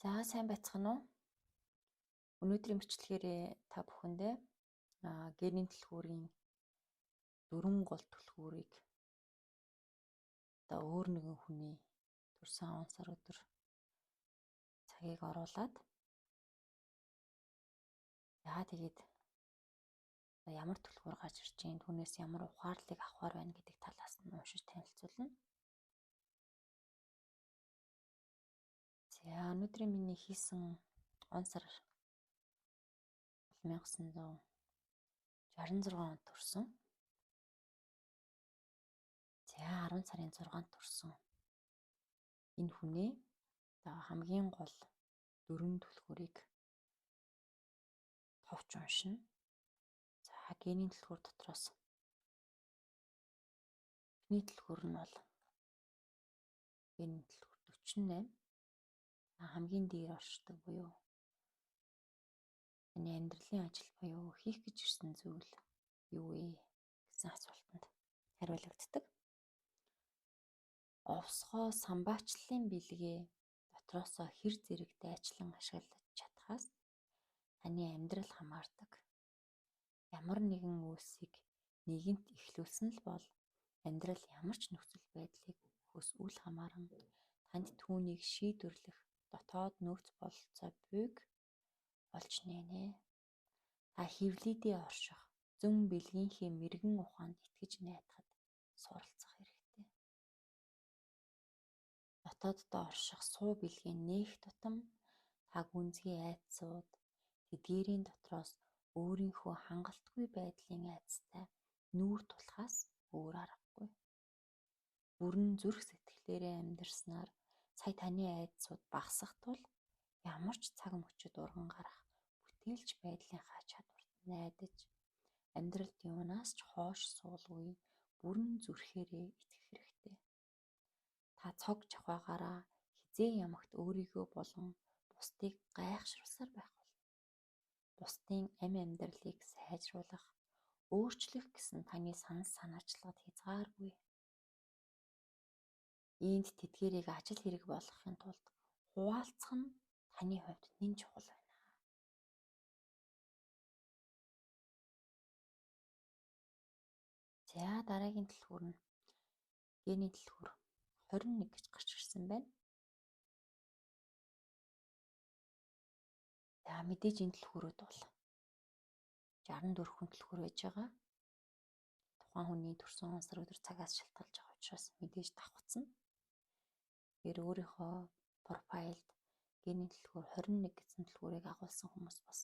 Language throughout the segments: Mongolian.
За сайн байцгаана уу? Өнөөдрийн бичлэгээрээ та бүхэндээ генийн түлхүүрийн 4 гол түлхүүрийг одоо өөр нэгэн хүний төрсөн он сар өдөр цагийг оруулаад тэгээд ямар түлхүүр гарч ирж байна, түүнээс ямар ухаарлыг авахар байна гэдэг талаас нь уншиж танилцуулна. За өнөөдрийн миний хийсэн он сар 1966 онд төрсөн. За 10 сарын 6-нд төрсөн энэ хүний хамгийн гол 4 түлхүүрийг товч уншина. За генийн түлхүүр дотроос эхний түлхүүр нь бол генийн түлхүүр 48. Хамгийн дээр оршдог буюу таны амьдралын ажил буюу хийх гэж ирсэн зүйл юу вэ гэсэн асуултанд хариулагддаг. Овсгоо самбаачлалын бэлгээ дотроосоо хэр зэрэг дайчлан ашиглаж чадхаас таны амьдрал хамаардаг. Ямар нэгэн үйлсийг нэгэнт эхлүүлсэн л бол амьдрал ямар ч нөхцөл байдлыг үл хамааран танд түүнийг шийдвэрлэх дотоод нөөц бололцоо буйг олж нэнэ. Та хевлидээ орших зөн бэлгийнхээ мэрэгэн ухаанд итгэж найдахад суралцах хэрэгтэй. Дотооддоо орших суу бэлгийн нээх тутам та гүнзгий айдсууд тэдгээрийн дотроос өөрийнхөө хангалтгүй байдлын айдастай нүүр тулахаас өөр аргагүй. Бүрэн зүрх сэтгэлээрээ амьдарснаар сая таны айдсууд багасах тул ямар ч цаг мөчид урган гарах бүтээлч байдлынхаа чадварт найдаж амьдралд юунаас ч хоош суулгүй бүрэн зүрхээрээ итгэх хэрэгтэй. Та цог жавхаагаараа хизээ ямагт өөрийгөө болон бусдыг гайхшруулсаар байх болно. Бусдын амь амьдралыг сайжруулах, өөрчлөх гэсэн таны санал санаачлагад хязгааргүй. Ийнд тэдгээрийг ажил хэрэг болгохын тулд хуваалцах нь таны хувьд нэн чухал байна. За дараагийн түлхүүр нь генийн түлхүүр 21 гэж гарч ирсэн байна. За мэдээж энэ түлхүүрүүд бол 64 хүн түлхүүр байж байгаа. Тухайн хүний төрсөн он сар өдөр цагаас шалтгаалж байгаа учраас мэдээж давхцсан. Тэгэхээр өөрийнхөө профайлд генийн түлхүүр 21 гэсэн түлхүүрийг агуулсан хүмүүс бас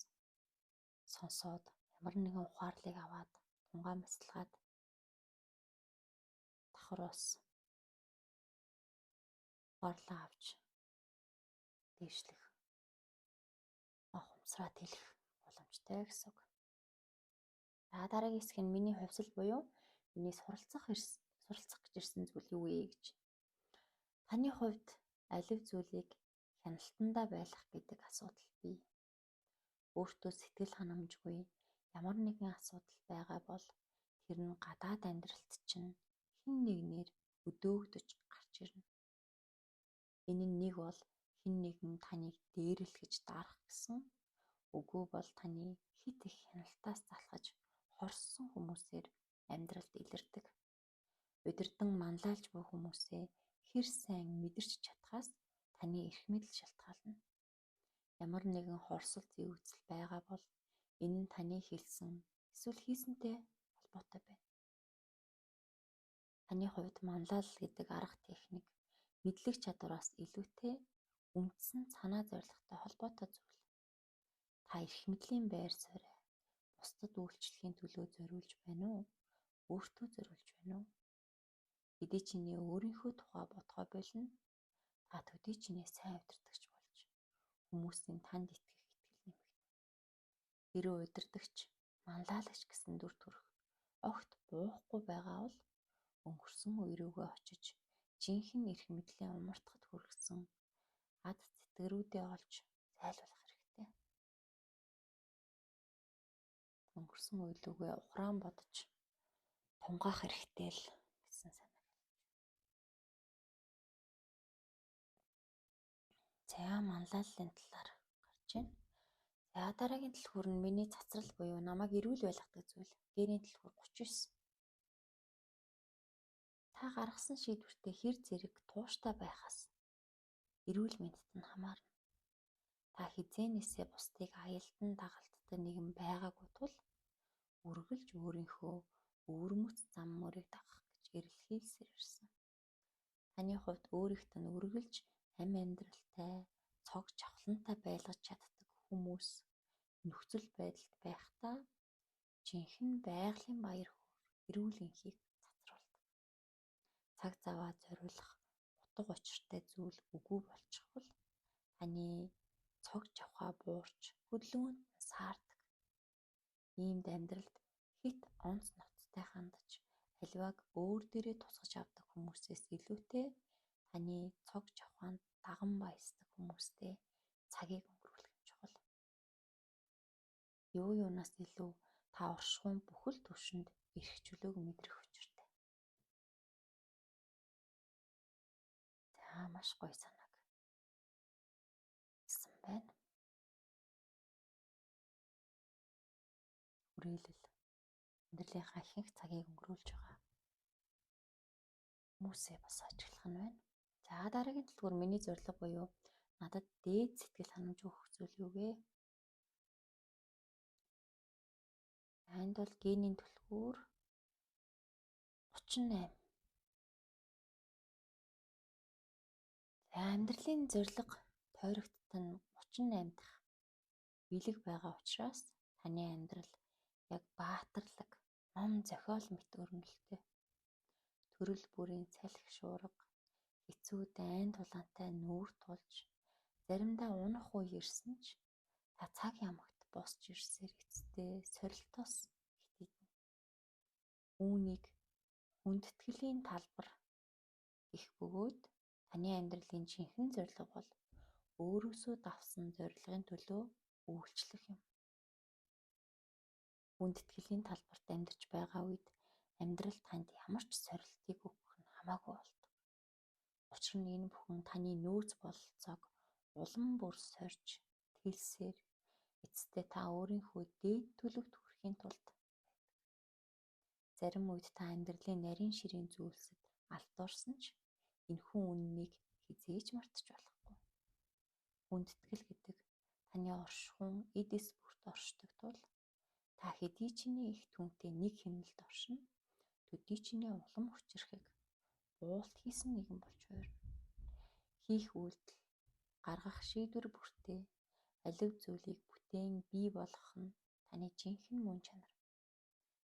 сонсоод ямар нэгэн ухаарлыг аваад тунгаан бяцлагаад давхар бас ухаарлаа авч дээшлэх ухамсараа тэлэх боломжтой гэсэн үг. За дараагийн хэсэг нь миний хувьсал буюу миний суралцах гэж ирсэн зүйл юу вэ гэж. Таны хувьд алив зүйлийг хяналтандаа байлгах гэдэг асуудал бий. Өөртөө сэтгэл ханамжгүй ямар нэгэн асуудал байгаа бол тэр нь гадаад амьдралд чинь хэн нэгнээр өдөөгдөж гарч ирнэ. Энэ нь нэг бол хэн нэгэн таныг дээрлэхэж дарах гэсэн, үгүй бол таны хит их хяналтаас залхаж хорссон хүмүүсээр амьдралд илэрдэг. Удирдан манлайлж буй хүмүүсээ хэр сайн мэдэрч чадхаас таны эрх мэдэл шалтгаална. Ямар нэгэн хорсол зүйцэл байгаа бол энэ нь таны хэлсэн эсвэл хийсэнтэй холбоотой байна. Таны хувьд манлайлал гэдэг арга техник мэдлэг чадвараас илүүтэй үндсэн санаа зорилготой холбоотой зүйл. Та эрх мэдлийн байр суурь бусдад үйлчлэхийн төлөө зориулж байна уу? Өөртөө зориулж байна уу? Хэдий чиний өөрийнхөө тухай бодгоо болно. Та төдий чиний сайн удирдагч болж хүмүүсийн танд итгэх итгэл нэмэгдэнэ. Хэрэв удирдагч, манлайлагч гэсэн дүр төрх огт буухгүй байгаа бол өнгөрсөн үе рүүгээ очиж жинхэнэ эрх мэдлийн умартахад хүргэсэн ад зэтгэрүүдээ олж зайлуулах хэрэгтэй. Өнгөрсөн үе рүүгээ ухраан бодож тунгаах хэрэгтэй л гэсэн санаа. За манлайллын талаар гарч байна. За дараагийн дэлгүүр нь миний цацрал буюу намайг эрүүл байлгадаг зүйл. Гэрийн дэлгүүр 39. Та гаргасан шийдвэртээ хэр зэрэг тууштай байхаас эрүүл мэндэд нь хамаарна. Та хизээнээсээ бусдыг аялдан дагалддаг нэгэн байгаагүй тул үргэлж өөрийнхөө өвөрмөц зам мөрийг дагах гэж эрэлхийлсээр ирсэн. Таны хувьд өөрийнхөө нь үргэлж амь амьдралтай, цог жавхлантай байлгаж чаддаг хүмүүс нөхцөл байдалд байхдаа жинхэнэ байгалийн баяр хөөр эрүүл энхийг цацруулдаг. Цаг заваа зориулах утга учиртай зүйл үгүй болчихвол таны цог жавхаа буурч хөдөлгөөнд нь саардаг. Иймд амьдралд хит онц ноцтой хандаж аливааг өөр дээрээ тусгаж авдаг хүмүүсээс илүүтэй таны цог жавхаанд даган баясдаг хүмүүстэй цагийг өнгөрүүлэх нь чухал. Юунаас илүү та оршихуун бүхэл түвшинд эрх чөлөөг мэдрэх учиртай. За маш гоё санааг хэлсэн байна. Хүрээлэл амьдралынхаа ихэнх цагийг өнгөрүүлж байгаа хүмүүсээ бас ажиглах нь байна. За дараагийн дэлгүүр миний зорилго буюу надад дээд сэтгэл ханамж өгөх зүйл юу вэ? Энд бол генийн түлхүүр 38. За амьдралын зорилго тойрогдтод нь 38 дахь бэлэг байгаа учраас таны амьдрал яг баатарлаг, ном зохиол мэт өрнөлттэй. Төрөл бүрийн салхи шуурга, хэцүү дайн тулаантай нүүр тулж, заримдаа унах үе ирсэн ч та цаг ямагт босч ирсээр эцэстээ сорилтоос хитийднэ. Үүнийг хүндэтгэлийн талбар гэх бөгөөд таны амьдралын жинхэнэ зорилго бол өөрөөсөө давсан зорилгын төлөө үйлчлэх юм. Хүндэтгэлийн талбарт амьдарч байгаа үед амьдрал танд ямар ч сорилтыг өгөх нь хамаагүй болдог. Учир нь энэ бүхэн таны нөөц бололцоог улам бүр сорж, тэлсээр эцэстээ та өөрийнхөө дээд төлөвт хүрэхийн тулд байдаг. Зарим үед та амьдралын нарийн ширийн зүйлсэд алтуурсан ч энэхүү үннийг хизээж мартаж болохгүй. Хүндэтгэл гэдэг таны оршихуун эдээс бүрт оршдог тул та хэдий чиний их түнтэй нэг хяналд оршино, төдий чиний улам хүчрэхэг уулт хийсэн нэгэн болж хуурна. Хийх үйлдэл, гаргах шийдвэр бүртээ алив зүйлийг бүтээн бий болгох нь таны жинхэнэ мөн чанар.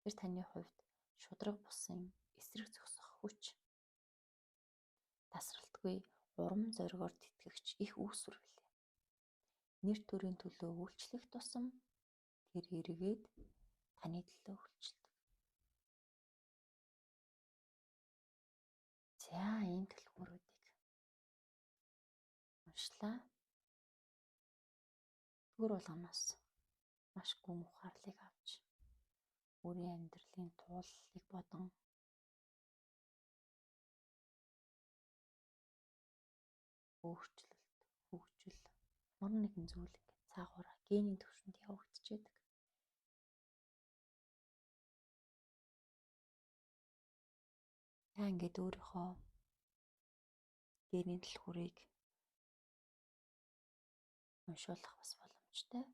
Тэр таны хувьд шударга бусын эсрэг зогсох хүч. Тасралтгүй урам зоригоор тэтгэгч их үүсвэр билээ. Нэр төрийн төлөө үйлчлэх тусам тэр эргээд таны төлөө үйлчлдэг. За энэ төлхөөрүүдийг уншлаа. Төр болгоноос маш гүн ухаарлыг авч өөрийн амьдралын тууллыг бодон өөрчлөлт, хөгжил ямар нэгэн зүйл ингээд цаагаараа генийн түвшинд явагдчихэдэг. Та ингээд өөрийнхөө генийн түлхүүрийг уншуулах бас боломжтой.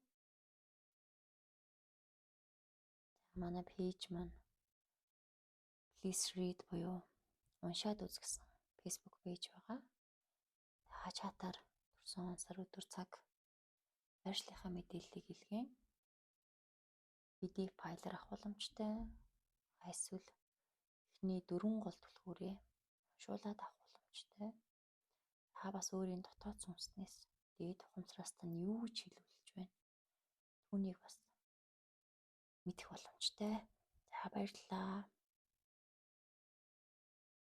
За манай пэйж маань Please Read буюу уншаад үз гэсэн Facebook пэйж байгаа. Хачаатаар төрсөн сар өдөр цаг байршлийнхаа мэдээллийг илгээн PDF файлаар авах боломжтой. Эсвэл эхний 4 гол түлхүүрээ уншуулад авах боломжтой. Та бас өөрийн дотоод сүнснээс дээд ухамсараас тань юу гэж хэлүүлж байна? Түүнийг бас мэдэх боломжтой. За баярлалаа.